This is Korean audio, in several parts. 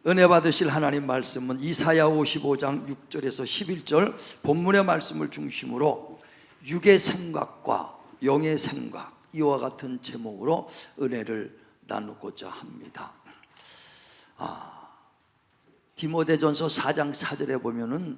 은혜 받으실 하나님 말씀은 이사야 55장 6절에서 11절 본문의 말씀을 중심으로 육의 생각과 영의 생각, 이와 같은 제목으로 은혜를 나누고자 합니다. 디모데전서 4장 4절에 보면은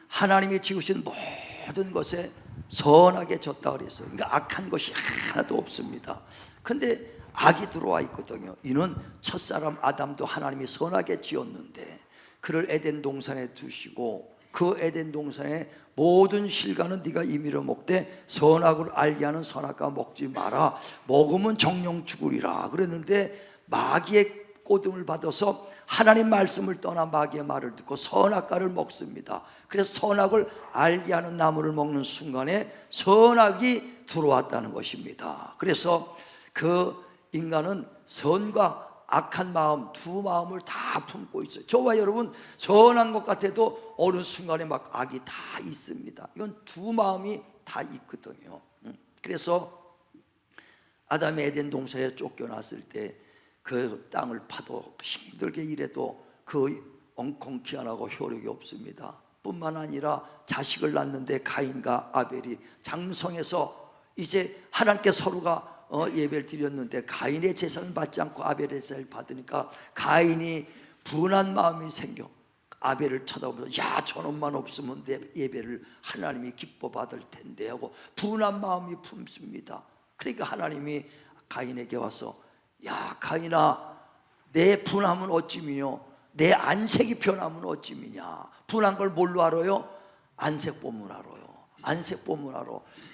하나님이 지으신 모든 것에 선하게 졌다 그랬어요. 그러니까 악한 것이 하나도 없습니다. 근데 악이 들어와 있거든요. 이는 첫사람 아담도 하나님이 선하게 지었는데 그를 에덴 동산에 두시고 그 에덴 동산의 모든 실과는 네가 임의로 먹되 선악을 알게 하는 선악과 먹지 마라. 먹으면 정령 죽으리라 그랬는데 마귀의 꼬듬을 받아서 하나님 말씀을 떠나 마귀의 말을 듣고 선악과를 먹습니다. 그래서 선악을 알게 하는 나무를 먹는 순간에 선악이 들어왔다는 것입니다. 그래서 그 인간은 선과 악한 마음, 두 마음을 다 품고 있어요. 저와 여러분 선한 것 같아도 어느 순간에 막 악이 다 있습니다. 이건 두 마음이 다 있거든요. 그래서 아담이 에덴 동산에 쫓겨났을 때 그 땅을 파도 힘들게 일해도 그 엉겅퀴 안 하고 효력이 없습니다. 뿐만 아니라 자식을 낳는데 가인과 아벨이 장성해서 이제 하나님께 서로가 예배를 드렸는데 가인의 제사는 받지 않고 아벨의 제사를 받으니까 가인이 분한 마음이 생겨 아벨을 쳐다보면서 야 저놈만 없으면 내 예배를 하나님이 기뻐 받을 텐데 하고 분한 마음이 품습니다. 그러니까 하나님이 가인에게 와서 야 가인아 내 분함은 어찌미뇨 내 안색이 변하면 어찌미냐. 분한 걸 뭘로 알아요? 안색 보면 알아요. 안색 보면 알아.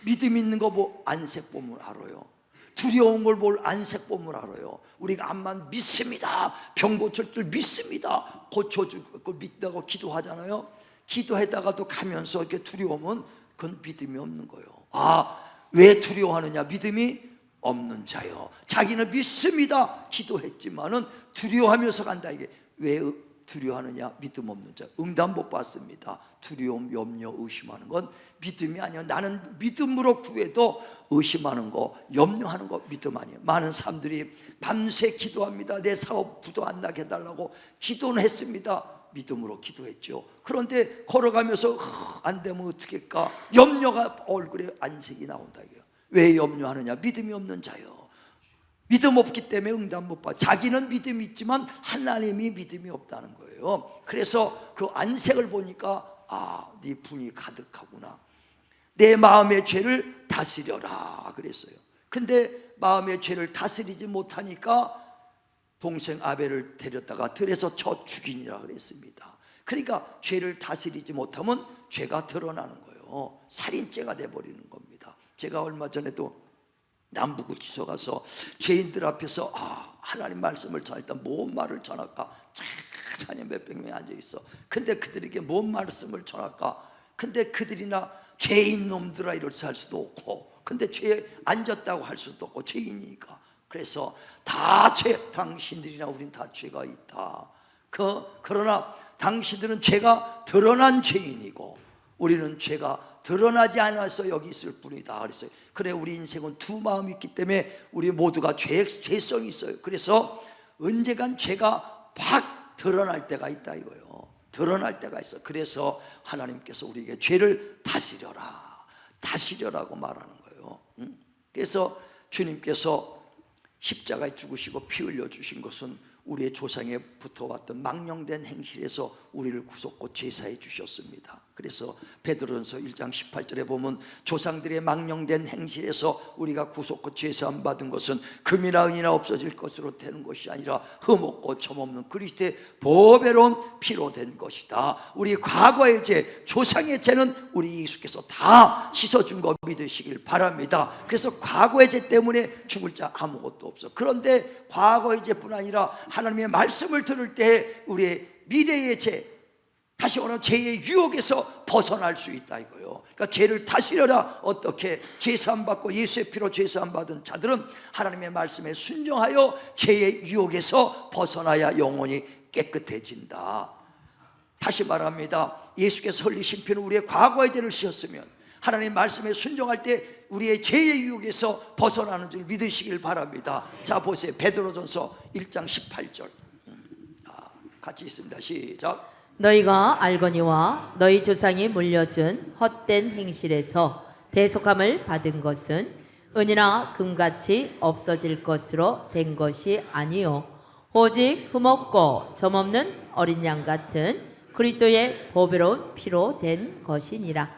믿음 있는 거 뭐 안색 보면 알아요. 두려운 걸 뭘 안색 보면 알아요. 우리가 암만 믿습니다, 병 고칠 줄 믿습니다, 고쳐줄 걸 믿다고 기도하잖아요. 기도했다가도 가면서 이렇게 두려우면 그건 믿음이 없는 거예요. 왜 두려워하느냐? 믿음이 없는 자요. 자기는 믿습니다 기도했지만은 두려워하면서 간다. 이게 왜 두려워하느냐? 믿음 없는 자. 응답 못 받습니다. 두려움, 염려, 의심하는 건 믿음이 아니에요. 나는 믿음으로 구해도 의심하는 거, 염려하는 거 믿음 아니에요. 많은 사람들이 밤새 기도합니다. 내 사업 부도 안 나게 해달라고 기도는 했습니다. 믿음으로 기도했죠. 그런데 걸어가면서 안 되면 어떡할까? 염려가 얼굴에 안색이 나온다 이거예요. 왜 염려하느냐? 믿음이 없는 자요. 믿음 없기 때문에 응답 못 받아. 자기는 믿음이 있지만 하나님이 믿음이 없다는 거예요. 그래서 그 안색을 보니까 네 분이 가득하구나. 내 마음의 죄를 다스려라 그랬어요. 근데 마음의 죄를 다스리지 못하니까 동생 아벨을 데렸다가 들에서 쳐 죽이니라 그랬습니다. 그러니까 죄를 다스리지 못하면 죄가 드러나는 거예요. 살인죄가 돼버리는 겁니다. 제가 얼마 전에도 남부구치소 가서 죄인들 앞에서 하나님 말씀을 전할 때 뭔 말을 전할까? 찬양 몇백 명이 앉아있어. 근데 그들에게 뭔 말씀을 전할까? 근데 그들이나 죄인 놈들아 이렇게 할 수도 없고, 근데 죄에 앉았다고 할 수도 없고 죄인이니까. 그래서 다 죄, 당신들이나 우린 다 죄가 있다. 그러나 당신들은 죄가 드러난 죄인이고 우리는 죄가 드러나지 않아서 여기 있을 뿐이다 그랬어요. 그래 우리 인생은 두 마음이 있기 때문에 우리 모두가 죄성이 있어요. 그래서 언젠간 죄가 확 드러날 때가 있다 이거예요. 드러날 때가 있어. 그래서 하나님께서 우리에게 죄를 다스려라고 말하는 거예요. 그래서 주님께서 십자가에 죽으시고 피 흘려 주신 것은 우리의 조상에 붙어왔던 망령된 행실에서 우리를 구속고 제사해 주셨습니다. 그래서 베드로전서 1장 18절에 보면 조상들의 망령된 행실에서 우리가 구속고 제사함 받은 것은 금이나 은이나 없어질 것으로 되는 것이 아니라 흠없고 점없는 그리스도의 보배로운 피로 된 것이다. 우리 과거의 죄, 조상의 죄는 우리 예수께서 다 씻어준 거 믿으시길 바랍니다. 그래서 과거의 죄 때문에 죽을 자 아무것도 없어. 그런데 과거의 죄뿐 아니라 하나님의 말씀을 들을 때 우리의 미래의 죄, 다시 말하면 죄의 유혹에서 벗어날 수 있다 이거예요. 그러니까 죄를 다스려라. 어떻게? 죄사함 받고 예수의 피로 죄사함 받은 자들은 하나님의 말씀에 순종하여 죄의 유혹에서 벗어나야 영혼이 깨끗해진다. 다시 말합니다. 예수께서 흘리신 피는 우리의 과거의 죄를 씻었으면 하나님 말씀에 순종할 때 우리의 죄의 유혹에서 벗어나는 줄 믿으시길 바랍니다. 자 보세요. 베드로전서 1장 18절. 같이 있습니다. 시작. 너희가 알거니와 너희 조상이 물려준 헛된 행실에서 대속함을 받은 것은 은이나 금같이 없어질 것으로 된 것이 아니요 오직 흠없고 점없는 어린 양 같은 그리스도의 보배로운 피로 된 것이니라.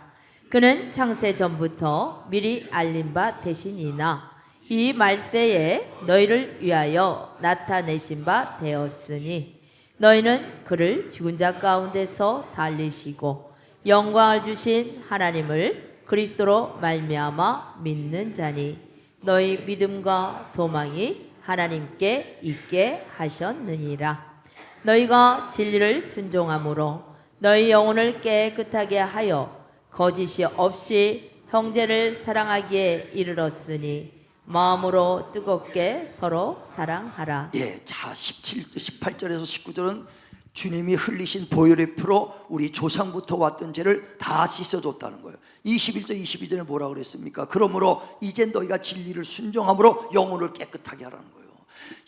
그는 창세 전부터 미리 알린 바 되시니나 이 말세에 너희를 위하여 나타내신 바 되었으니 너희는 그를 죽은 자 가운데서 살리시고 영광을 주신 하나님을 그리스도로 말미암아 믿는 자니 너희 믿음과 소망이 하나님께 있게 하셨느니라. 너희가 진리를 순종함으로 너희 영혼을 깨끗하게 하여 거짓이 없이 형제를 사랑하기에 이르렀으니 마음으로 뜨겁게 서로 사랑하라. 예, 자 18절에서 19절은 주님이 흘리신 보혈의 피로 우리 조상부터 왔던 죄를 다 씻어줬다는 거예요. 21절 22절에 뭐라 그랬습니까? 그러므로 이제 너희가 진리를 순종함으로 영혼을 깨끗하게 하라는 거예요.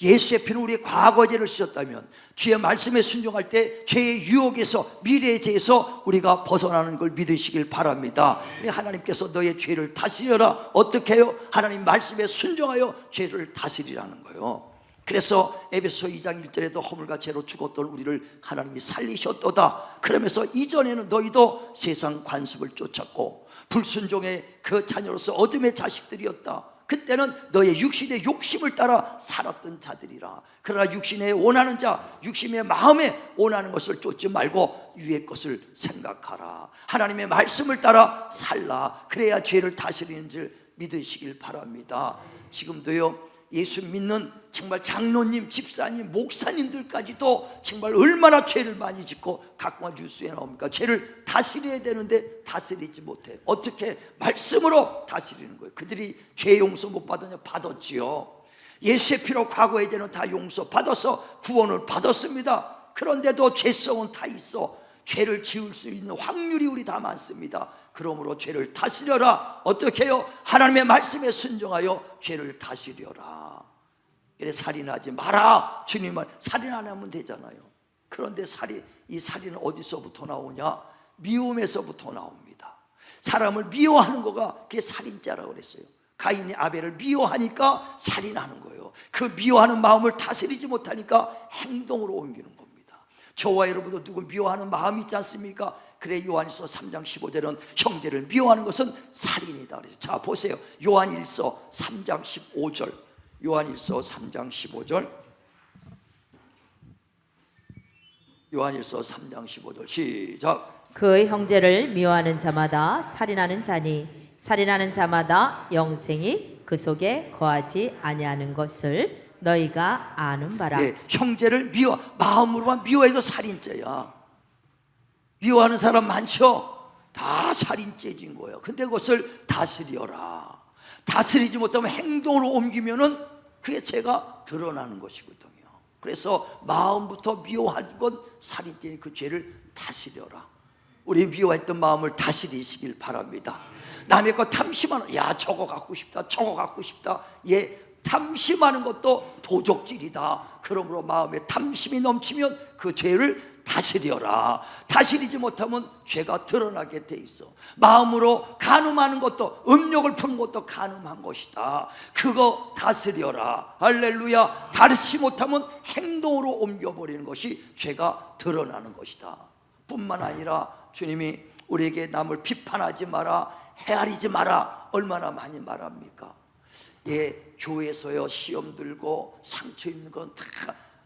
예수의 피는 우리의 과거 죄를 씻었다면 주의 말씀에 순종할 때 죄의 유혹에서 미래의 죄에서 우리가 벗어나는 걸 믿으시길 바랍니다. 하나님께서 너의 죄를 다스려라. 어떻게 해요? 하나님 말씀에 순종하여 죄를 다스리라는 거예요. 그래서 에베소 2장 1절에도 허물과 죄로 죽었던 우리를 하나님이 살리셨도다. 그러면서 이전에는 너희도 세상 관습을 쫓았고 불순종의 그 자녀로서 어둠의 자식들이었다. 그때는 너의 육신의 욕심을 따라 살았던 자들이라. 그러나 육신에 원하는 자, 육신의 마음에 원하는 것을 쫓지 말고 위의 것을 생각하라. 하나님의 말씀을 따라 살라. 그래야 죄를 다스리는 줄 믿으시길 바랍니다. 지금도요, 예수 믿는 정말 장로님, 집사님, 목사님들까지도 정말 얼마나 죄를 많이 짓고 각과 뉴스에 나옵니까? 죄를 다스려야 되는데 다스리지 못해. 어떻게? 말씀으로 다스리는 거예요. 그들이 죄 용서 못 받았냐? 받았지요. 예수의 피로 과거의 죄는 다 용서 받아서 구원을 받았습니다. 그런데도 죄성은 다 있어. 죄를 지을 수 있는 확률이 우리 다 많습니다. 그러므로 죄를 다스려라. 어떻게 해요? 하나님의 말씀에 순종하여 죄를 다스려라. 이래 살인하지 마라. 주님 말 살인 안 하면 되잖아요. 그런데 이 살인은 어디서부터 나오냐? 미움에서부터 나옵니다. 사람을 미워하는 거가 그게 살인자라고 그랬어요. 가인이 아벨을 미워하니까 살인하는 거예요. 그 미워하는 마음을 다스리지 못하니까 행동으로 옮기는 겁니다. 저와 여러분도 누구 미워하는 마음이 있지 않습니까? 그래 요한일서 3장 15절은 형제를 미워하는 것은 살인이다. 자 보세요. 요한일서 3장 15절. 요한일서 3장 15절. 요한일서 3장 15절 시작. 그 형제를 미워하는 자마다 살인하는 자니 살인하는 자마다 영생이 그 속에 거하지 아니하는 것을 너희가 아는 바라. 예, 형제를 마음으로만 미워해도 살인죄야. 미워하는 사람 많죠? 다 살인죄인 거예요. 근데 그것을 다스려라. 다스리지 못하면 행동으로 옮기면은 그게 죄가 드러나는 것이거든요. 그래서 마음부터 미워하는 건 살인죄니 그 죄를 다스려라. 우리 미워했던 마음을 다스리시길 바랍니다. 남의 거 탐심하는, 야 저거 갖고 싶다, 저거 갖고 싶다. 예, 탐심하는 것도 도적질이다. 그러므로 마음에 탐심이 넘치면 그 죄를 다스려라. 다스리지 못하면 죄가 드러나게 돼 있어. 마음으로 간음하는 것도, 음욕을 푸는 것도 간음한 것이다. 그거 다스려라. 할렐루야. 다스리지 못하면 행동으로 옮겨버리는 것이 죄가 드러나는 것이다. 뿐만 아니라 주님이 우리에게 남을 비판하지 마라, 헤아리지 마라 얼마나 많이 말합니까? 예, 교회에서요 시험 들고 상처 입는 건 다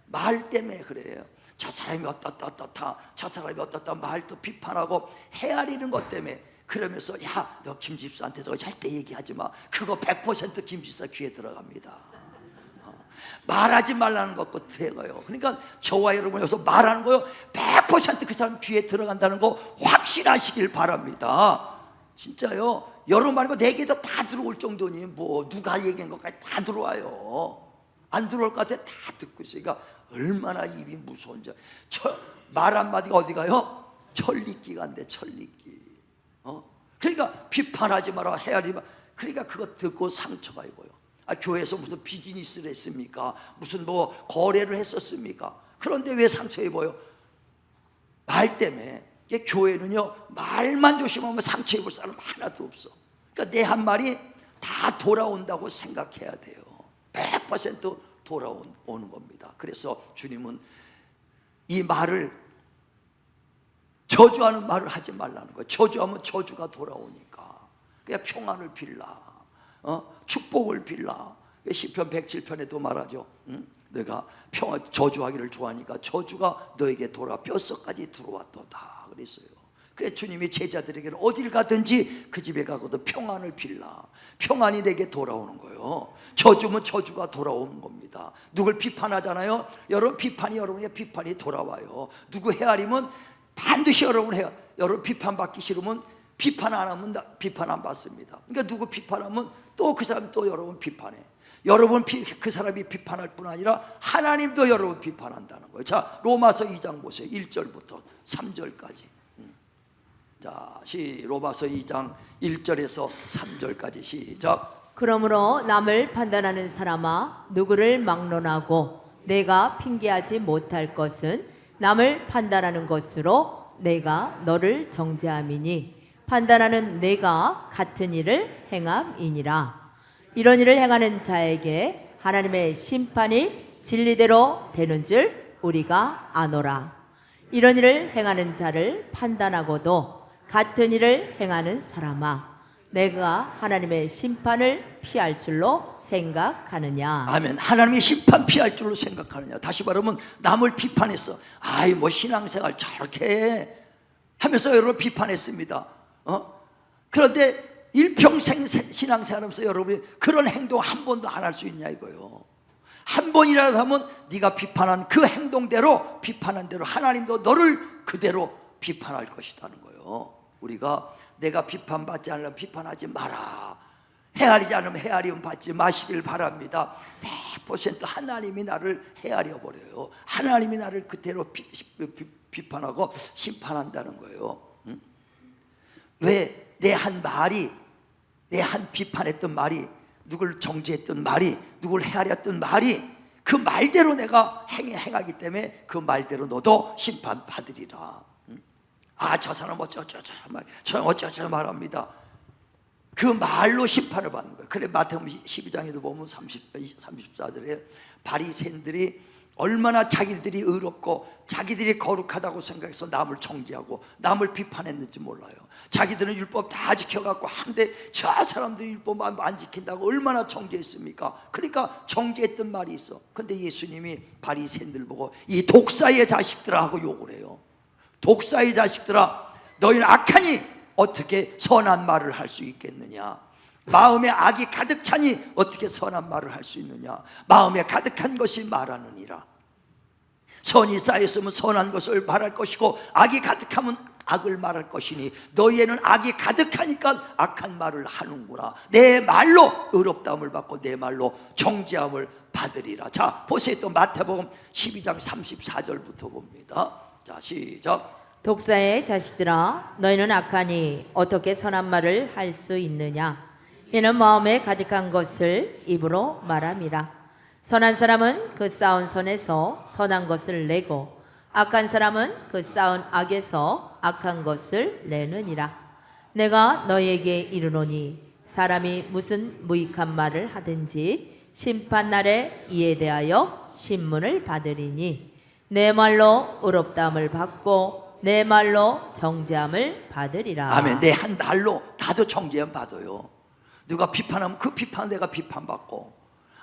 말 때문에 그래요. 저 사람이 어떻다, 저 사람이 어떻다 말도 비판하고 헤아리는 것 때문에. 그러면서 야, 너 김 집사한테 저거 절대 얘기하지 마. 그거 100% 김 집사 귀에 들어갑니다. 말하지 말라는 것 같아요. 그러니까 저와 여러분 여기서 말하는 거요 100% 그 사람 귀에 들어간다는 거 확실하시길 바랍니다. 진짜요. 여러분 말고 내게도 다 들어올 정도니 뭐 누가 얘기한 것까지 다 들어와요. 안 들어올 것 같아. 다 듣고 있으니까 얼마나 입이 무서운지. 말 한마디가 어디 가요? 천리끼가 안 돼. 천리끼. 그러니까 비판하지 마라, 헤아리지 마. 그러니까 그거 듣고 상처가 입어요. 교회에서 무슨 비즈니스를 했습니까? 무슨 뭐 거래를 했었습니까? 그런데 왜 상처 입어요? 말 때문에. 이게 교회는요, 말만 조심하면 상처 입을 사람 하나도 없어. 그러니까 내 한 말이 다 돌아온다고 생각해야 돼요. 100% 돌아오는 겁니다. 그래서 주님은 이 말을, 저주하는 말을 하지 말라는 거예요. 저주하면 저주가 돌아오니까. 그냥 평안을 빌라, 축복을 빌라. 시편 107편에도 말하죠. 내가 저주하기를 좋아하니까 저주가 너에게 돌아 뼛속까지 들어왔도다 그랬어요. 그래 주님이 제자들에게는 어딜 가든지 그 집에 가고도 평안을 빌라. 평안이 내게 돌아오는 거예요. 저주면 저주가 돌아오는 겁니다. 누굴 비판하잖아요. 여러분 비판이 여러분에게 비판이 돌아와요. 누구 헤아리면 반드시 여러분 해요. 여러분 비판받기 싫으면 비판 안 하면 비판 안 받습니다. 그러니까 누구 비판하면 또 그 사람 또 여러분 비판해. 여러분 그 사람이 비판할 뿐 아니라 하나님도 여러분 비판한다는 거예요. 자, 로마서 2장 보세요. 1절부터 3절까지. 자, 로마서 2장 1절에서 3절까지 시작. 그러므로 남을 판단하는 사람아, 누구를 막론하고 내가 핑계하지 못할 것은 남을 판단하는 것으로 내가 너를 정죄함이니 판단하는 내가 같은 일을 행함이니라. 이런 일을 행하는 자에게 하나님의 심판이 진리대로 되는 줄 우리가 아노라. 이런 일을 행하는 자를 판단하고도 같은 일을 행하는 사람아, 내가 하나님의 심판을 피할 줄로 생각하느냐. 아멘. 하나님의 심판 피할 줄로 생각하느냐. 다시 말하면 남을 비판했어. 아이 뭐 신앙생활 저렇게 해 하면서 여러분 비판했습니다. 그런데 일평생 신앙생활하면서 여러분이 그런 행동 한 번도 안 할 수 있냐 이거요. 한 번이라도 하면 네가 비판한 그 행동대로, 비판한 대로 하나님도 너를 그대로 비판할 것이라는 거예요. 우리가 내가 비판받지 않으면 비판하지 마라, 헤아리지 않으면 헤아리움 받지 마시길 바랍니다. 100% 하나님이 나를 헤아려 버려요. 하나님이 나를 그대로 비판하고 심판한다는 거예요. 왜 내 한 말이, 내 한 비판했던 말이, 누굴 정죄했던 말이, 누굴 헤아렸던 말이 그 말대로 내가 행하기 때문에 그 말대로 너도 심판받으리라. 아, 저 사람 어쩌저 말합니다. 그 말로 심판을 받는 거예요. 그래 마태복음 12장에도 보면 34절에 바리새인들이 얼마나 자기들이 의롭고 자기들이 거룩하다고 생각해서 남을 정죄하고 남을 비판했는지 몰라요. 자기들은 율법 다 지켜갖고 하는데 저 사람들이 율법만 안 지킨다고 얼마나 정죄했습니까? 그러니까 정죄했던 말이 있어. 근데 예수님이 바리새인들 보고 이 독사의 자식들아 하고 욕을 해요. 독사의 자식들아, 너희는 악하니 어떻게 선한 말을 할 수 있겠느냐? 마음에 악이 가득 차니 어떻게 선한 말을 할 수 있느냐? 마음에 가득한 것이 말하느니라. 선이 쌓였으면 선한 것을 말할 것이고 악이 가득하면 악을 말할 것이니 너희에는 악이 가득하니까 악한 말을 하는구나. 내 말로 의롭다함을 받고 내 말로 정죄함을 받으리라. 자, 보세요. 또 마태복음 12장 34절부터 봅니다. 자, 시작. 독사의 자식들아, 너희는 악하니 어떻게 선한 말을 할 수 있느냐? 이는 마음에 가득한 것을 입으로 말함이라. 선한 사람은 그 쌓은 선에서 선한 것을 내고 악한 사람은 그 쌓은 악에서 악한 것을 내느니라. 내가 너희에게 이르노니 사람이 무슨 무익한 말을 하든지 심판날에 이에 대하여 신문을 받으리니 내 말로 의롭다함을 받고 내 말로 정죄함을 받으리라. 아멘. 내 한 말로 나도 정죄함 받아요. 누가 비판하면 그 비판 내가 비판받고,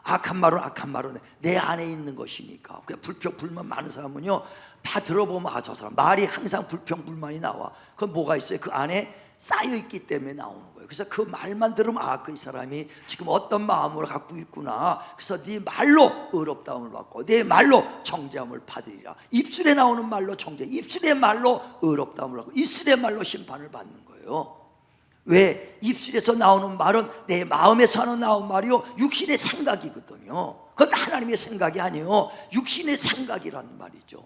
악한 말은 악한 말은 내 안에 있는 것이니까. 불평 불만 많은 사람은요, 다 들어보면 아, 저 사람 말이 항상 불평 불만이 나와. 그건 뭐가 있어요? 그 안에 쌓여 있기 때문에 나오는 거예요. 그래서 그 말만 들으면 아, 그 사람이 지금 어떤 마음으로 갖고 있구나. 그래서 네 말로 의롭다함을 받고 네 말로 정죄함을 받으리라. 입술에 나오는 말로 정죄, 입술의 말로 의롭다함을 받고 입술의 말로 심판을 받는 거예요. 왜? 입술에서 나오는 말은 내 마음에서 나온 말이요, 육신의 생각이거든요. 그건 하나님의 생각이 아니에요. 육신의 생각이라는 말이죠.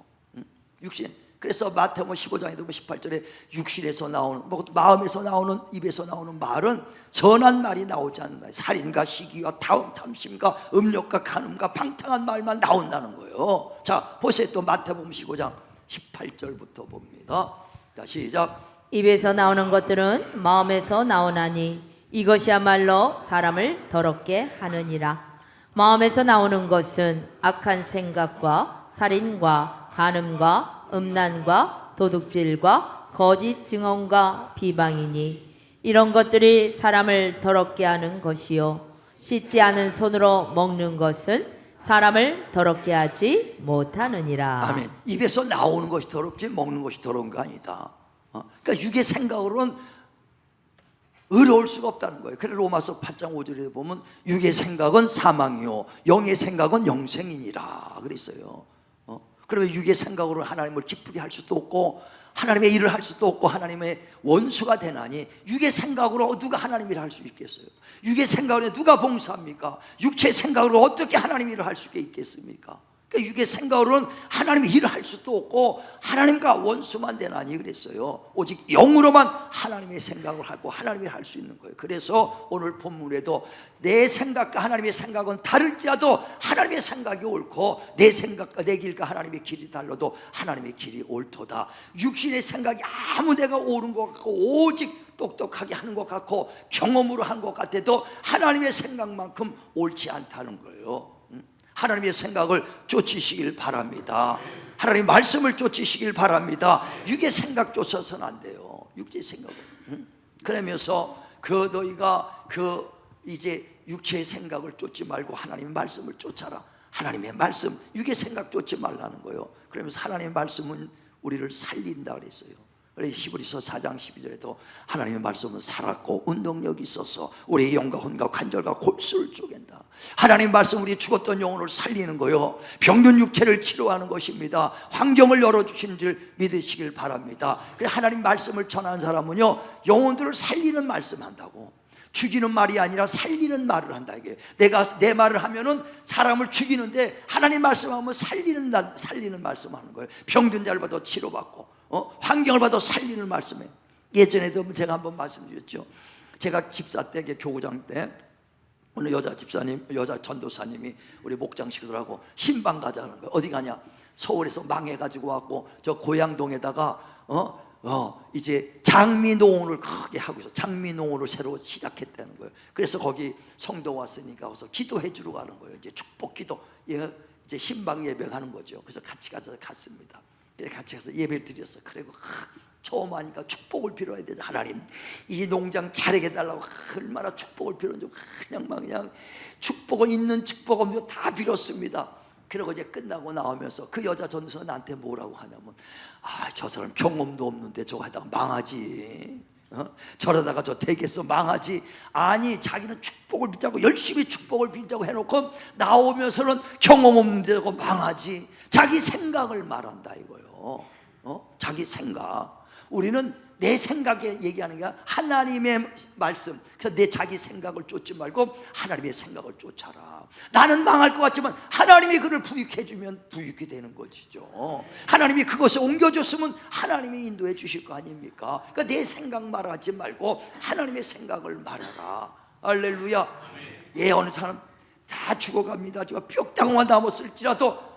육신. 그래서 마태복음 15장에 보면 18절에 육신에서 나오는, 마음에서 나오는, 입에서 나오는 말은 선한 말이 나오지 않는다. 살인과 시기와 탐심과 음욕과 간음과 방탕한 말만 나온다는 거예요. 자, 보세요. 또 마태복음 15장 18절부터 봅니다. 자, 시작. 입에서 나오는 것들은 마음에서 나오나니 이것이야말로 사람을 더럽게 하느니라. 마음에서 나오는 것은 악한 생각과 살인과 간음과 음란과 도둑질과 거짓 증언과 비방이니 이런 것들이 사람을 더럽게 하는 것이요 씻지 않은 손으로 먹는 것은 사람을 더럽게 하지 못하느니라. 아멘. 입에서 나오는 것이 더럽지 먹는 것이 더러운 거 아니다. 그러니까 육의 생각으로는 의로울 수가 없다는 거예요. 그래서 로마서 8장 5절에 보면 육의 생각은 사망이요 영의 생각은 영생이니라 그랬어요. 그러면 육의 생각으로 하나님을 기쁘게 할 수도 없고 하나님의 일을 할 수도 없고 하나님의 원수가 되나니 육의 생각으로 누가 하나님 일을 할 수 있겠어요? 육의 생각으로 누가 봉사합니까? 육체의 생각으로 어떻게 하나님 일을 할 수 있겠습니까? 그러니까 육의 생각으로는 하나님의 일을 할 수도 없고 하나님과 원수만 되나니 그랬어요. 오직 영으로만 하나님의 생각을 하고 하나님이 할 수 있는 거예요. 그래서 오늘 본문에도 내 생각과 하나님의 생각은 다를지라도 하나님의 생각이 옳고 내 생각과 내 길과 하나님의 길이 달라도 하나님의 길이 옳도다. 육신의 생각이 아무 내가 옳은 것 같고 오직 똑똑하게 하는 것 같고 경험으로 한 것 같아도 하나님의 생각만큼 옳지 않다는 거예요. 하나님의 생각을 쫓으시길 바랍니다. 하나님의 말씀을 쫓으시길 바랍니다. 육의 생각 쫓아서는 안 돼요. 육체의 생각은. 그러면서 너희가 이제 육체의 생각을 쫓지 말고 하나님의 말씀을 쫓아라. 하나님의 말씀, 육의 생각 쫓지 말라는 거예요. 그러면서 하나님의 말씀은 우리를 살린다 그랬어요. 그래서 히브리서 4장 12절에도 하나님의 말씀은 살았고 운동력이 있어서 우리의 영과 혼과 관절과 골수를 쪼갠다. 하나님의 말씀 우리 죽었던 영혼을 살리는 거요 병든 육체를 치료하는 것입니다. 환경을 열어주신 줄 믿으시길 바랍니다. 그래서 하나님 말씀을 전하는 사람은요 영혼들을 살리는 말씀한다고. 죽이는 말이 아니라 살리는 말을 한다. 이게 내가 내 말을 하면은 사람을 죽이는데 하나님 말씀하면 살리는 말씀하는 거예요. 병든 자를 봐도 치료받고 환경을 봐도 살리는 말씀이에요. 예전에도 제가 한번 말씀드렸죠. 제가 집사 때 교구장 때 어느 여자 집사님, 여자 전도사님이 우리 목장식들하고 신방 가자는 거예요. 어디 가냐? 서울에서 망해가지고 왔고 저 고양동에다가 이제 장미농원을 크게 하고 있어. 장미농원을 새로 시작했다는 거예요. 그래서 거기 성도 왔으니까 가서 기도해 주러 가는 거예요. 이제 축복 기도, 이제 신방 예배 가는 거죠. 그래서 같이 갔습니다. 같이 가서 예배를 드렸어. 그리고 처음 하니까 축복을 빌어야 돼. 하나님 이 농장 잘하게 해달라고 얼마나 축복을 빌었는지 그냥 축복은 있는 축복은 다 빌었습니다. 그리고 이제 끝나고 나오면서 그 여자 전도사 나한테 뭐라고 하냐면 저 사람 경험도 없는데 저거 하다가 망하지. 저러다가 저 되겠어 망하지. 아니 자기는 축복을 빌자고 열심히 축복을 빌자고 해놓고 나오면서는 경험 없는데 저거 망하지. 자기 생각을 말한다 이거요. 자기 생각. 우리는 내 생각에 얘기하는 게 하나님의 말씀. 그래서 내 자기 생각을 쫓지 말고 하나님의 생각을 쫓아라. 나는 망할 것 같지만 하나님이 그를 부익해 주면 부익이 되는 것이죠. 하나님이 그것을 옮겨줬으면 하나님이 인도해 주실 거 아닙니까? 그러니까 내 생각 말하지 말고 하나님의 생각을 말하라. 할렐루야. 어느 사람 다 죽어갑니다. 뼈다귀만 남았을지라도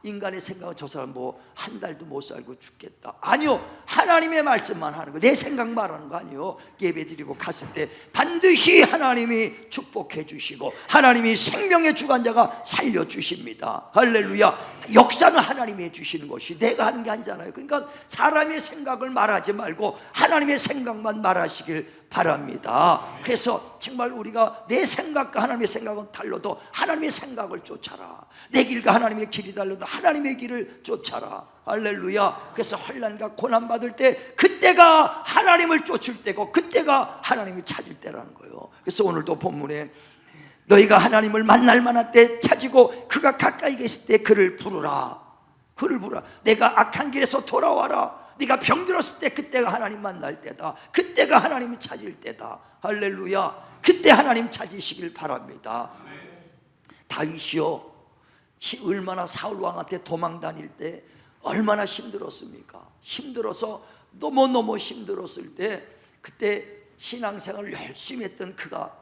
인간의 생각은 저 사람 한 달도 못 살고 죽겠다. 아니요, 하나님의 말씀만 하는 거, 내 생각 말하는 거 아니요. 예배 드리고 갔을 때 반드시 하나님이 축복해 주시고 하나님이 생명의 주관자가 살려주십니다. 할렐루야. 역사는 하나님이 해주시는 것이 내가 하는 게 아니잖아요. 그러니까 사람의 생각을 말하지 말고 하나님의 생각만 말하시길 바랍니다. 그래서 정말 우리가 내 생각과 하나님의 생각은 달라도 하나님의 생각을 쫓아라. 내 길과 하나님의 길이 달라도 하나님의 길을 쫓아라. 할렐루야. 그래서 환난과 고난 받을 때 그때가 하나님을 쫓을 때고 그때가 하나님을 찾을 때라는 거예요. 그래서 오늘도 본문에 너희가 하나님을 만날 만한 때 찾고 그가 가까이 계실 때 그를 부르라. 그를 부르라. 내가 악한 길에서 돌아와라. 네가 병들었을 때 그때가 하나님 만날 때다. 그때가 하나님을 찾을 때다. 할렐루야. 그때 하나님 찾으시길 바랍니다. 다윗이요 얼마나 사울 왕한테 도망 다닐 때 얼마나 힘들었습니까? 힘들어서 너무너무 힘들었을 때 그때 신앙생활을 열심히 했던 그가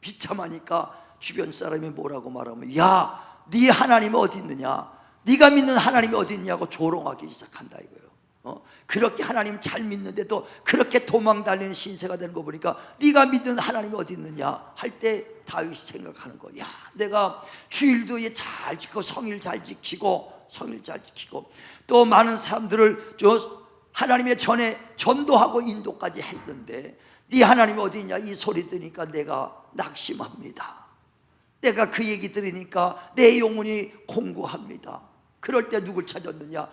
비참하니까 주변 사람이 뭐라고 말하면, 야, 네 하나님이 어디 있느냐, 네가 믿는 하나님이 어디 있냐고 조롱하기 시작한다 이거예요. 그렇게 하나님 잘 믿는데도 그렇게 도망다니는 신세가 되는 거 보니까 네가 믿는 하나님이 어디 있느냐 할 때 다윗이 생각하는 거야. 야, 내가 주일도 잘 지키고 성일 잘 지키고 또 많은 사람들을 하나님의 전에 전도하고 인도까지 했는데 네 하나님이 어디 있냐 이 소리 들으니까 내가 낙심합니다. 내가 그 얘기 들으니까 내 영혼이 공고합니다. 그럴 때 누굴 찾았느냐?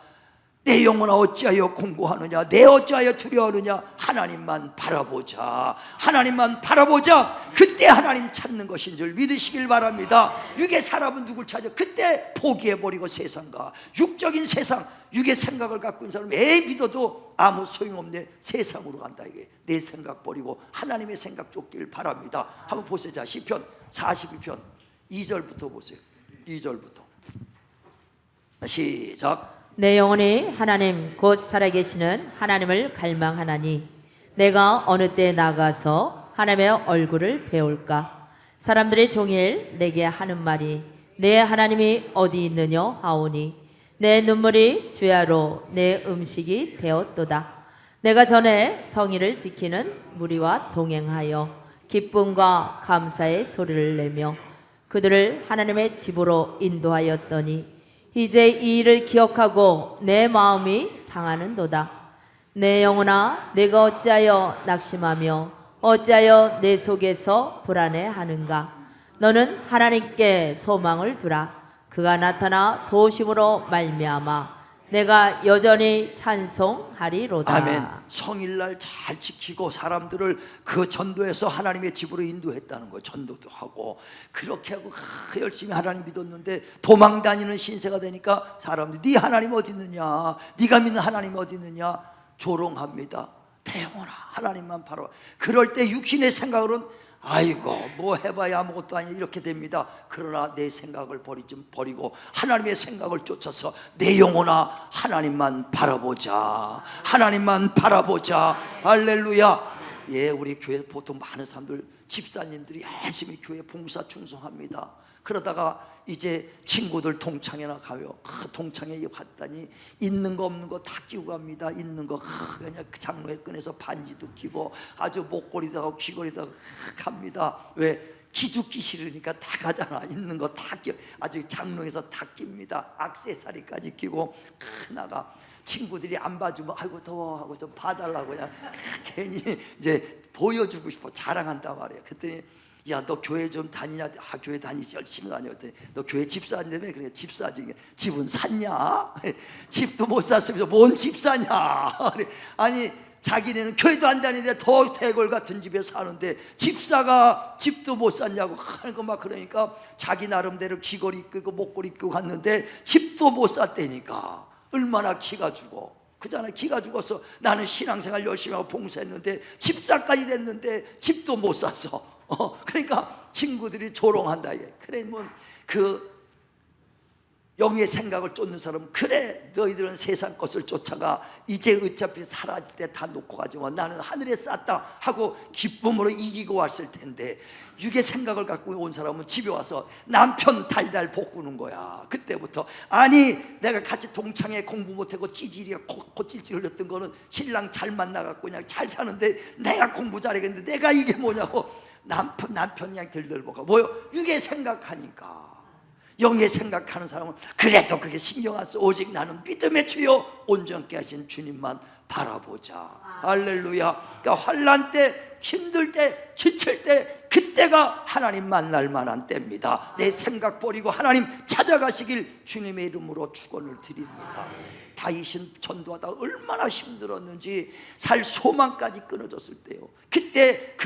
내 영혼아 어찌하여 공고하느냐? 내 어찌하여 두려워하느냐? 하나님만 바라보자. 하나님만 바라보자. 그때 하나님 찾는 것인 줄 믿으시길 바랍니다. 육의 사람은 누굴 찾아? 그때 포기해버리고 세상과 육적인 세상, 육의 생각을 갖고 있는 사람은 애 믿어도 아무 소용없네. 세상으로 간다. 이게 내 생각 버리고 하나님의 생각 쫓길 바랍니다. 한번 보세요. 자, 시편 42편 2절부터 보세요. 2절부터 시작. 내 영혼이 하나님 곧 살아계시는 하나님을 갈망하나니 내가 어느 때 나가서 하나님의 얼굴을 배울까? 사람들이 종일 내게 하는 말이 내 하나님이 어디 있느냐 하오니 내 눈물이 주야로 내 음식이 되었도다. 내가 전에 성의를 지키는 무리와 동행하여 기쁨과 감사의 소리를 내며 그들을 하나님의 집으로 인도하였더니 이제 이 일을 기억하고 내 마음이 상하는도다. 내 영혼아 내가 어찌하여 낙심하며 어찌하여 내 속에서 불안해하는가? 너는 하나님께 소망을 두라. 그가 나타나 도우심으로 말미암아 내가 여전히 찬송하리로다. 아멘. 성일날 잘 지키고 사람들을 그 전도해서 하나님의 집으로 인도했다는 거예요. 전도도 하고 그렇게 하고 열심히 하나님 믿었는데 도망다니는 신세가 되니까 사람들이 네 하나님 어디 있느냐, 네가 믿는 하나님 어디 있느냐 조롱합니다. 대영원아 하나님만 바로. 그럴 때 육신의 생각으로는 아이고 뭐 해봐야 아무것도 아니야 이렇게 됩니다. 그러나 내 생각을 버리고 하나님의 생각을 쫓아서 내 영혼아 하나님만 바라보자. 하나님만 바라보자. 할렐루야. 예, 우리 교회 보통 많은 사람들 집사님들이 열심히 교회 봉사 충성합니다. 그러다가 이제 친구들 동창회나 가요. 동창회에 갔더니 있는 거 없는 거 다 끼고 갑니다. 있는 거 그냥 장로에 꺼내서 반지도 끼고 아주 목걸이도 하고 귀걸이도 하고 갑니다. 왜? 기죽기 싫으니까 다 가잖아. 있는 거 다 끼, 아주 장로에서 다 낍니다. 액세서리까지 끼고 나가. 친구들이 안 봐주면 아이고 더워 하고 좀 봐달라고 그냥 괜히 이제 보여주고 싶어 자랑한단 말이에요. 그랬더니 야, 너 교회 좀 다니냐? 아, 교회 다니지 열심히 다녔더니 너 교회 집사인데며? 그래, 집사지. 집은 샀냐? 집도 못 샀으면서 뭔 집사냐? 아니 자기네는 교회도 안 다니는데 더 대궐 같은 집에 사는데 집사가 집도 못 샀냐고 하는 거 막 그러니까 자기 나름대로 귀걸이 끼고 목걸이 끼고 갔는데 집도 못 샀다니까. 얼마나 기가 죽어. 그잖아. 기가 죽어서 나는 신앙생활 열심히 하고 봉사했는데 집사까지 됐는데 집도 못 샀어. 그러니까 친구들이 조롱한다. 그러면 그 영의 생각을 쫓는 사람은 그래 너희들은 세상 것을 쫓아가 이제 어차피 사라질 때 다 놓고 가지만 나는 하늘에 쌌다 하고 기쁨으로 이기고 왔을 텐데 육의 생각을 갖고 온 사람은 집에 와서 남편 달달 볶는 거야. 그때부터 아니 내가 같이 동창회 공부 못하고 찌질이가 코찔찔 흘렸던 거는 신랑 잘 만나갖고 그냥 잘 사는데 내가 공부 잘하겠는데 내가 이게 뭐냐고 남편 그냥 들들보고 뭐요? 육의 생각하니까. 영의 생각하는 사람은 그래도 그게 신경 안 써. 오직 나는 믿음의 주여 온전케 하신 주님만 바라보자. 할렐루야. 그러니까 환난 때, 힘들 때, 지칠 때 그때가 하나님 만날 만한 때입니다. 내 생각 버리고 하나님 찾아가시길 주님의 이름으로 축원을 드립니다. 다윗은 전도하다 얼마나 힘들었는지 살 소망까지 끊어졌을 때요. 그때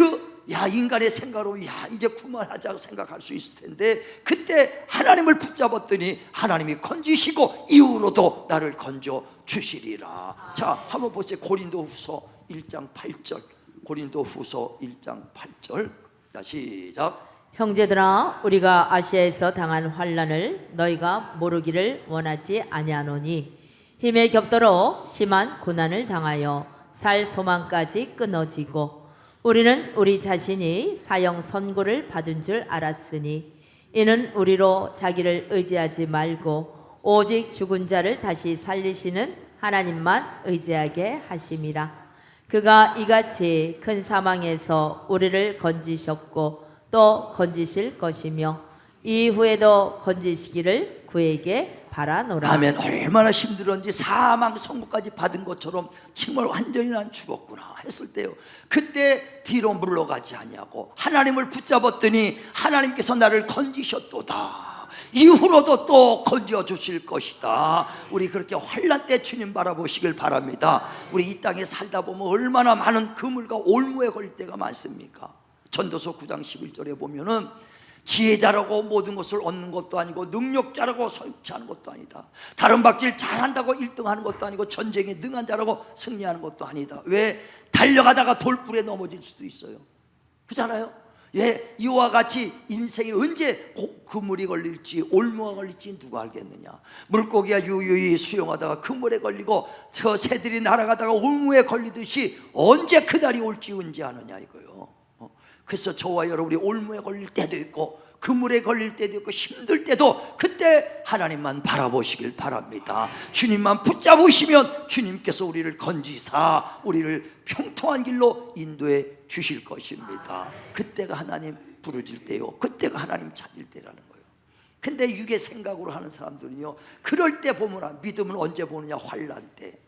인간의 생각으로 이제 그만하자고 생각할 수 있을 텐데 그때 하나님을 붙잡았더니 하나님이 건지시고 이후로도 나를 건져 주시리라. 자, 한번 보세요. 고린도후서 1장 8절. 고린도후서 1장 8절. 자, 시작. 형제들아 우리가 아시아에서 당한 환난을 너희가 모르기를 원하지 아니하노니 힘에 겹도록 심한 고난을 당하여 살 소망까지 끊어지고 우리는 우리 자신이 사형 선고를 받은 줄 알았으니 이는 우리로 자기를 의지하지 말고 오직 죽은 자를 다시 살리시는 하나님만 의지하게 하심이라. 그가 이같이 큰 사망에서 우리를 건지셨고 또 건지실 것이며 이후에도 건지시기를 그에게 바라노라. 아멘. 얼마나 힘들었는지 사망 선고까지 받은 것처럼 정말 완전히 난 죽었구나 했을 때요, 그때 뒤로 물러가지 아니하고 하나님을 붙잡았더니 하나님께서 나를 건지셨도다. 이후로도 또 건져 주실 것이다. 우리 그렇게 환난 때 주님 바라보시길 바랍니다. 우리 이 땅에 살다 보면 얼마나 많은 그물과 올무에 걸릴 때가 많습니까? 전도서 9장 11절에 보면은 지혜자라고 모든 것을 얻는 것도 아니고 능력자라고 성취하는 것도 아니다. 다른 박질 잘한다고 1등하는 것도 아니고 전쟁에 능한 자라고 승리하는 것도 아니다. 왜? 달려가다가 돌불에 넘어질 수도 있어요. 그렇잖아요? 예, 이와 같이 인생이 언제 그물이 걸릴지 올무가 걸릴지 누가 알겠느냐. 물고기가 유유히 수영하다가 그물에 걸리고 저 새들이 날아가다가 올무에 걸리듯이 언제 그날이 올지 언제 아느냐 이거요. 그래서 저와 여러분이 올무에 걸릴 때도 있고 그물에 걸릴 때도 있고 힘들 때도 그때 하나님만 바라보시길 바랍니다. 주님만 붙잡으시면 주님께서 우리를 건지사 우리를 평통한 길로 인도해 주실 것입니다. 그때가 하나님 부르질 때요, 그때가 하나님 찾을 때라는 거예요. 근데 육의 생각으로 하는 사람들은요, 그럴 때 보면 믿음은 언제 보느냐, 환난 때,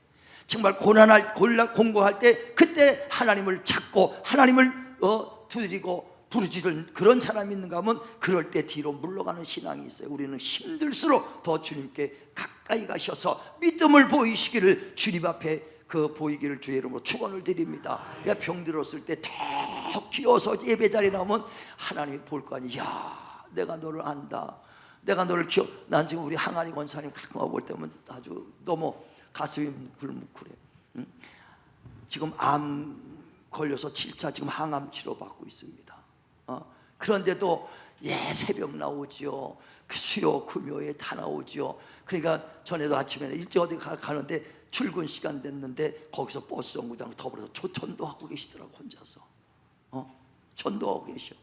정말 공고할 때 그때 하나님을 찾고 하나님을 두드리고 부르짖을 그런 사람이 있는가 하면 그럴 때 뒤로 물러가는 신앙이 있어요. 우리는 힘들수록 더 주님께 가까이 가셔서 믿음을 보이시기를 주님 앞에 보이기를 주의 이름으로 축원을 드립니다. 그러니까 병들었을 때 더 기어서 예배 자리에 나오면 하나님이 볼 거 아니에요. 야, 내가 너를 안다. 내가 너를 난 지금 우리 항아리 권사님 가끔 와볼 때면 아주 너무 가슴이 뭉클뭉클해. 지금 암 걸려서 7차 지금 항암 치료받고 있습니다. 그런데도 새벽 나오지요. 수요 금요에 다 나오지요. 그러니까 전에도 아침에 일찍 어디 가는데 출근 시간 됐는데 거기서 버스 정류장 더불어서 전도하고 계시더라고. 혼자서 전도하고 계셔.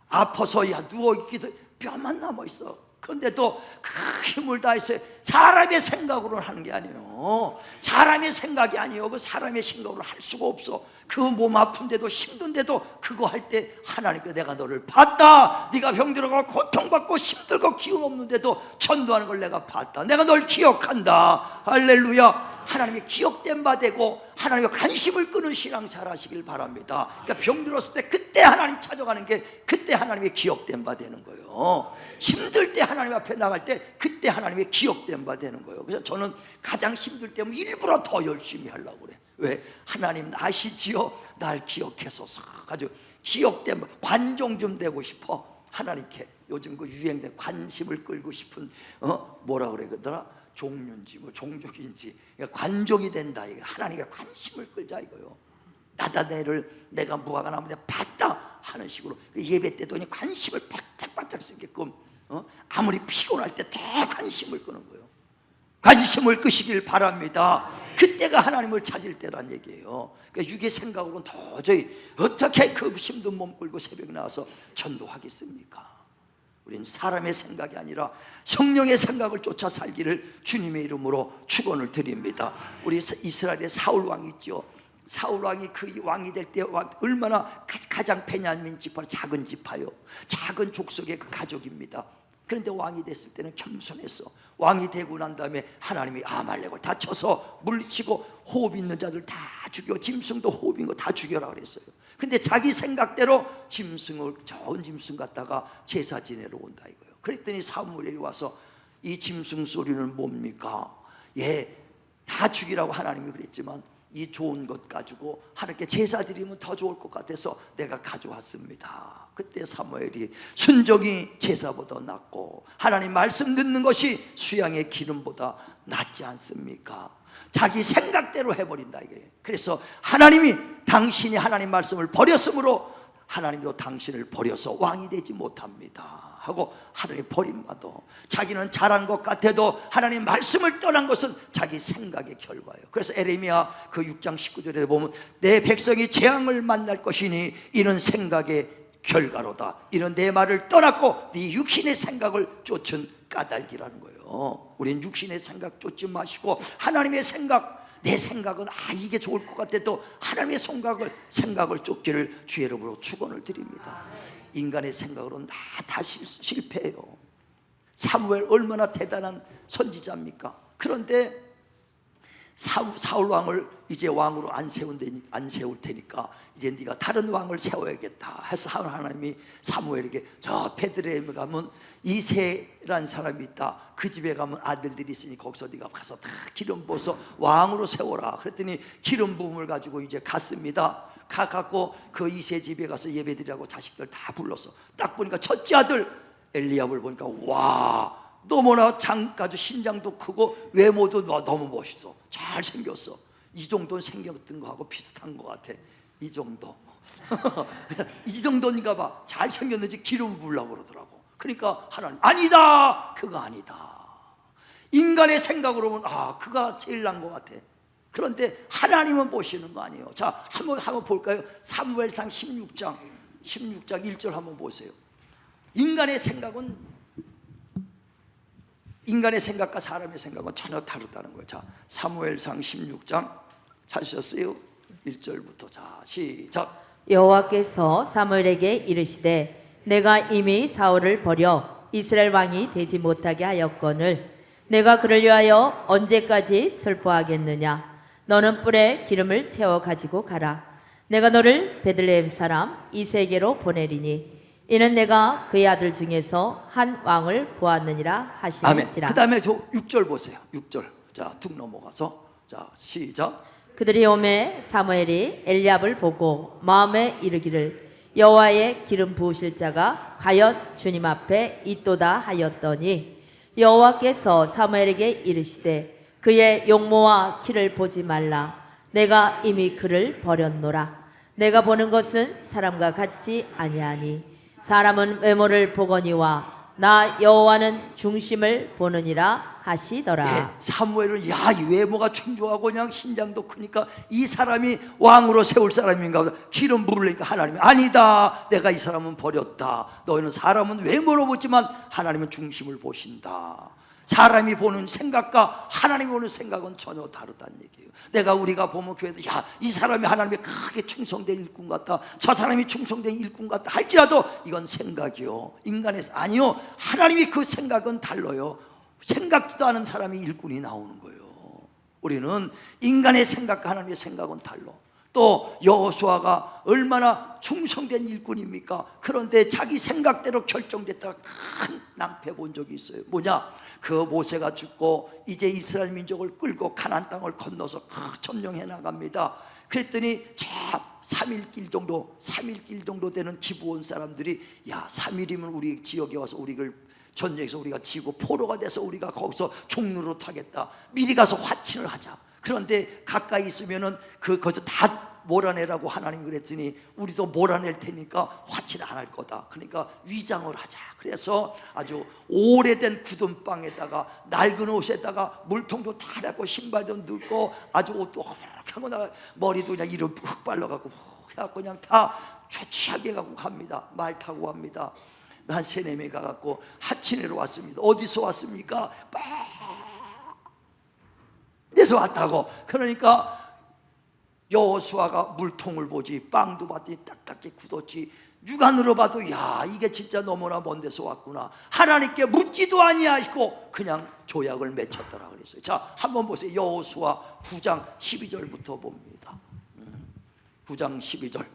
아파서 누워있기도 뼈만 남아있어. 그런데도 그 힘을 다해서 사람의 생각으로 하는 게 아니에요. 사람의 생각이 아니에요. 그 사람의 생각으로 할 수가 없어. 그 몸 아픈데도 힘든데도 그거 할 때 하나님께 내가 너를 봤다. 네가 병들어가고 고통받고 힘들고 기운 없는데도 전도하는 걸 내가 봤다. 내가 널 기억한다. 할렐루야. 하나님의 기억된 바 되고 하나님의 관심을 끄는 신앙생활 하시길 바랍니다. 그러니까 병들었을 때 그때 하나님 찾아가는 게 그때 하나님의 기억된 바 되는 거예요. 힘들 때 하나님 앞에 나갈 때 그때 하나님의 기억된 바 되는 거예요. 그래서 저는 가장 힘들 때면 일부러 더 열심히 하려고 그래. 왜? 하나님 아시지요? 날 기억해서서 아주 기억된 관종 좀 되고 싶어. 하나님께 요즘 그 유행된 관심을 끌고 싶은 뭐라 그래 그러더라? 종류인지 뭐 종족인지 그러니까 관종이 된다. 이거 하나님께 관심을 끌자 이거요. 나다내를 내가 무화과 나무에 봤다 하는 식으로 예배 때도 관심을 바짝바짝 쓰게끔 아무리 피곤할 때 더 관심을 끄는 거예요. 관심을 끄시길 바랍니다. 그때가 하나님을 찾을 때란 얘기예요. 그러니까 육의 생각으로는 도저히 어떻게 그 힘든 몸 끌고 새벽에 나와서 전도하겠습니까? 우린 사람의 생각이 아니라 성령의 생각을 쫓아 살기를 주님의 이름으로 축원을 드립니다. 우리 이스라엘의 사울 왕이 있죠. 사울 왕이 그 왕이 될 때 얼마나 가장 베냐민 지파, 작은 지파요, 작은 족속의 그 가족입니다. 그런데 왕이 됐을 때는 겸손했어. 왕이 되고 난 다음에 하나님이 아말렉을 다 쳐서 물리치고 호흡 있는 자들 다 죽여, 짐승도 호흡 있는 거 다 죽여라 그랬어요. 근데 자기 생각대로 짐승을 좋은 짐승 갖다가 제사 지내러 온다 이거예요. 그랬더니 사무엘이 와서 이 짐승 소리는 뭡니까? 다 죽이라고 하나님이 그랬지만 이 좋은 것 가지고 하나님께 제사 드리면 더 좋을 것 같아서 내가 가져왔습니다. 그때 사무엘이 순종이 제사보다 낫고 하나님 말씀 듣는 것이 수양의 기름보다 낫지 않습니까? 자기 생각대로 해버린다 이게. 그래서 하나님이 당신이 하나님 말씀을 버렸으므로 하나님도 당신을 버려서 왕이 되지 못합니다 하고 하나님 버림받아. 자기는 잘한 것 같아도 하나님 말씀을 떠난 것은 자기 생각의 결과예요. 그래서 에레미야 그 6장 19절에 보면 내 백성이 재앙을 만날 것이니 이는 생각의 결과로다. 이는 내 말을 떠났고 네 육신의 생각을 쫓은 까닭이라는 거예요. 우린 육신의 생각 쫓지 마시고 하나님의 생각, 내 생각은 이게 좋을 것 같아도 하나님의 생각을 쫓기를 주의 이름으로 축원을 드립니다. 인간의 생각으로는 다 실패해요. 사무엘 얼마나 대단한 선지자입니까? 그런데 사울 왕을 이제 왕으로 안 세울 테니까 이제 네가 다른 왕을 세워야겠다 해서 하나님이 사무엘에게 저 베들레헴에 가면 이새라는 사람이 있다. 그 집에 가면 아들들이 있으니 거기서 네가 가서 다 기름 부어서 왕으로 세워라. 그랬더니 기름 부음을 가지고 이제 갔습니다. 가갖고 그 이새 집에 가서 예배드리라고 자식들 다 불렀어. 딱 보니까 첫째 아들 엘리압을 보니까 와, 너무나 장까지 신장도 크고 외모도 너무 멋있어. 잘생겼어. 이 정도는 생겼던 거하고 비슷한 것 같아. 이 정도 이 정도인가 봐. 잘생겼는지 기름 부으려고 그러더라고. 그러니까 하나님 아니다, 그거 아니다. 인간의 생각으로 보면 그가 제일 난 것 같아. 그런데 하나님은 보시는 거 아니에요. 자, 한번 볼까요? 사무엘상 16장 1절 한번 보세요. 인간의 생각과 사람의 생각은 전혀 다르다는 거예요. 자, 사무엘상 16장 찾으셨어요? 1절부터. 자, 시작. 여호와께서 사무엘에게 이르시되 내가 이미 사울을 버려 이스라엘 왕이 되지 못하게 하였거늘 내가 그를 위하여 언제까지 슬퍼하겠느냐. 너는 뿔에 기름을 채워 가지고 가라. 내가 너를 베들레헴 사람 이새에게로 보내리니 이는 내가 그의 아들 중에서 한 왕을 보았느니라 하시니라. 아멘. 그 다음에 저 6절 보세요. 6절. 자, 툭 넘어가서. 자, 시작. 그들이 오매 사무엘이 엘리압을 보고 마음에 이르기를 여호와의 기름 부으실 자가 과연 주님 앞에 있도다 하였더니 여호와께서 사무엘에게 이르시되 그의 용모와 키를 보지 말라. 내가 이미 그를 버렸노라. 내가 보는 것은 사람과 같지 아니하니 사람은 외모를 보거니와 나 여호와는 중심을 보느니라 하시더라. 네, 사무엘은 이 외모가 충조하고 그냥 신장도 크니까 이 사람이 왕으로 세울 사람인가 보다. 기름 부으니까 하나님이 아니다, 내가 이 사람은 버렸다. 너희는 사람은 외모로 보지만 하나님은 중심을 보신다. 사람이 보는 생각과 하나님이 보는 생각은 전혀 다르다는 얘기예요. 우리가 보면 교회도 이 사람이 하나님의 크게 충성된 일꾼 같다, 저 사람이 충성된 일꾼 같다 할지라도 이건 생각이요, 인간에서 아니요, 하나님이 그 생각은 달라요. 생각지도 않은 사람이 일꾼이 나오는 거예요. 우리는 인간의 생각과 하나님의 생각은 달라. 또 여호수아가 얼마나 충성된 일꾼입니까? 그런데 자기 생각대로 결정됐다가 큰 낭패 본 적이 있어요. 뭐냐? 그 모세가 죽고 이제 이스라엘 민족을 끌고 가나안 땅을 건너서 점령해 나갑니다. 그랬더니 저 3일 길 정도 되는 기브온 사람들이 3일이면 우리 지역에 와서 우리를 전쟁에서 우리가 지고 포로가 돼서 우리가 거기서 종로로 타겠다. 미리 가서 화친을 하자. 그런데 가까이 있으면은 거기서 다 몰아내라고 하나님 그랬더니 우리도 몰아낼 테니까 화친 안 할 거다. 그러니까 위장을 하자. 그래서 아주 오래된 굳은 빵에다가 낡은 옷에다가 물통도 다 닦고 신발도 넣고 아주 옷도 허물하고 머리도 그냥 이름 푹 발라갖고 해갖고 그냥 다 초췌하게 갖고 갑니다. 말 타고 갑니다. 한 3-4명이 가갖고 하친회로 왔습니다. 어디서 왔습니까? 데서 왔다고. 그러니까 여호수아가 물통을 보지 빵도 봤더니 딱딱히 굳었지, 육안으로 봐도 이게 진짜 너무나 먼 데서 왔구나. 하나님께 묻지도 아니하시고 그냥 조약을 맺혔더라 그랬어요. 자, 한번 보세요. 여호수아 9장 12절부터 봅니다. 9장 12절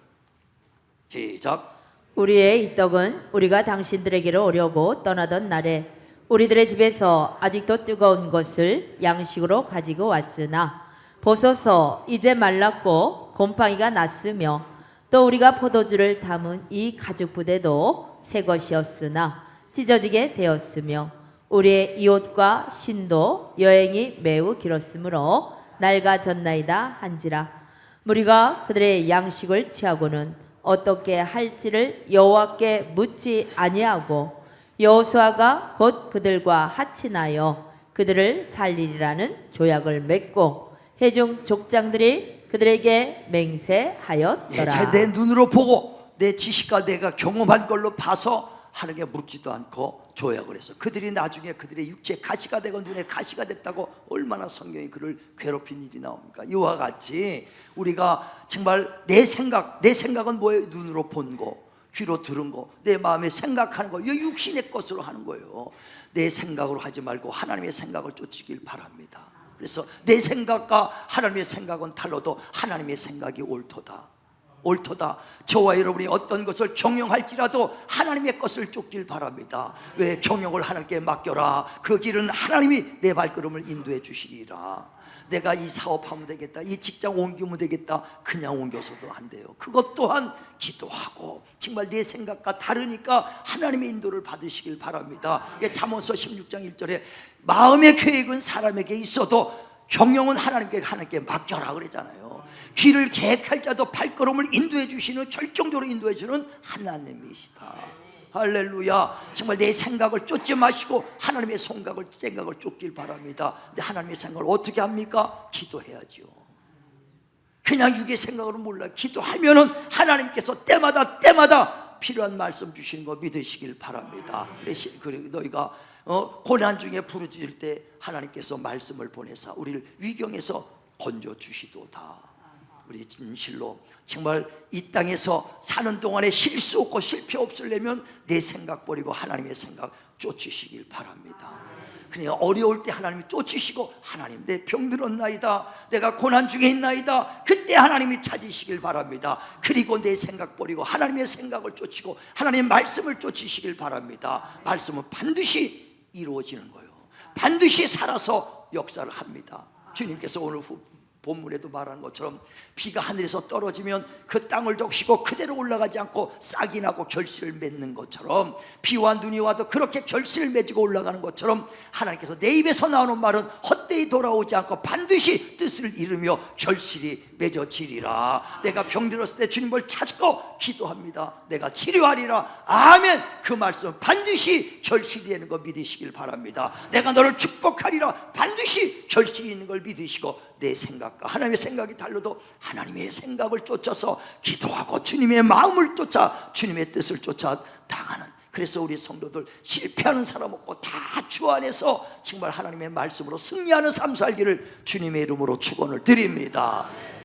시작. 우리의 이 떡은 우리가 당신들에게로 오려고 떠나던 날에 우리들의 집에서 아직도 뜨거운 것을 양식으로 가지고 왔으나 보소서 이제 말랐고 곰팡이가 났으며 또 우리가 포도주를 담은 이 가죽 부대도 새 것이었으나 찢어지게 되었으며 우리의 이 옷과 신도 여행이 매우 길었으므로 낡아졌나이다 한지라. 우리가 그들의 양식을 취하고는 어떻게 할지를 여호와께 묻지 아니하고 여호수아가 곧 그들과 합친하여 그들을 살리리라는 조약을 맺고 회중 족장들이 그들에게 맹세하였더라. 내 눈으로 보고 내 지식과 내가 경험한 걸로 봐서 하나님께 묻지도 않고 조약을 해서 그들이 나중에 그들의 육체에 가시가 되고 눈에 가시가 됐다고 얼마나 성경이 그를 괴롭힌 일이 나옵니까? 이와 같이 우리가 정말 내 생각은 뭐예요? 눈으로 본 거, 귀로 들은 거, 내 마음에 생각하는 거, 이 육신의 것으로 하는 거예요. 내 생각으로 하지 말고 하나님의 생각을 쫓으길 바랍니다. 그래서 내 생각과 하나님의 생각은 달라도 하나님의 생각이 옳도다. 저와 여러분이 어떤 것을 경영할지라도 하나님의 것을 쫓길 바랍니다. 왜? 경영을 하나님께 맡겨라. 그 길은 하나님이 내 발걸음을 인도해 주시리라. 내가 이 사업하면 되겠다, 이 직장 옮기면 되겠다, 그냥 옮겨서도 안 돼요. 그것 또한 기도하고 정말 내 생각과 다르니까 하나님의 인도를 받으시길 바랍니다. 잠언서 16장 1절에 마음의 계획은 사람에게 있어도 경영은 하나님께 맡겨라 그러잖아요. 길을 계획할 자도 발걸음을 인도해 주시는, 결정적으로 인도해 주는 하나님이시다. 할렐루야. 정말 내 생각을 쫓지 마시고 하나님의 생각을 쫓길 바랍니다. 근데 하나님의 생각을 어떻게 합니까? 기도해야죠. 그냥 육의 생각으로 몰라. 기도하면은 하나님께서 때마다 필요한 말씀 주시는 거 믿으시길 바랍니다. 그리고 너희가 고난 중에 부르짖을 때 하나님께서 말씀을 보내사 우리를 위경에서 건져 주시도다. 우리 진실로 정말 이 땅에서 사는 동안에 실수 없고 실패 없으려면 내 생각 버리고 하나님의 생각 쫓으시길 바랍니다. 그냥 어려울 때 하나님이 쫓으시고, 하나님 내 병들었나이다, 내가 고난 중에 있나이다, 그때 하나님이 찾으시길 바랍니다. 그리고 내 생각 버리고 하나님의 생각을 쫓고 하나님의 말씀을 쫓으시길 바랍니다. 말씀은 반드시 이루어지는 거예요. 반드시 살아서 역사를 합니다. 주님께서 오늘 본문에도 말한 것처럼 비가 하늘에서 떨어지면 그 땅을 적시고 그대로 올라가지 않고 싹이 나고 결실을 맺는 것처럼, 비와 눈이 와도 그렇게 결실을 맺고 올라가는 것처럼 하나님께서 내 입에서 나오는 말은 헛되이 돌아오지 않고 반드시 뜻을 이루며 결실이 맺어지리라. 내가 병들었을 때 주님을 찾고 기도합니다. 내가 치료하리라. 아멘. 그 말씀은 반드시 결실이 되는 거 믿으시길 바랍니다. 내가 너를 축복하리라. 반드시 결실이 있는 걸 믿으시고, 내 생각과 하나님의 생각이 달라도 하나님의 생각을 쫓아서 기도하고 주님의 마음을 쫓아 주님의 뜻을 쫓아 나가는, 그래서 우리 성도들 실패하는 사람 없고 다 주 안에서 정말 하나님의 말씀으로 승리하는 삶 살기를 주님의 이름으로 축원을 드립니다.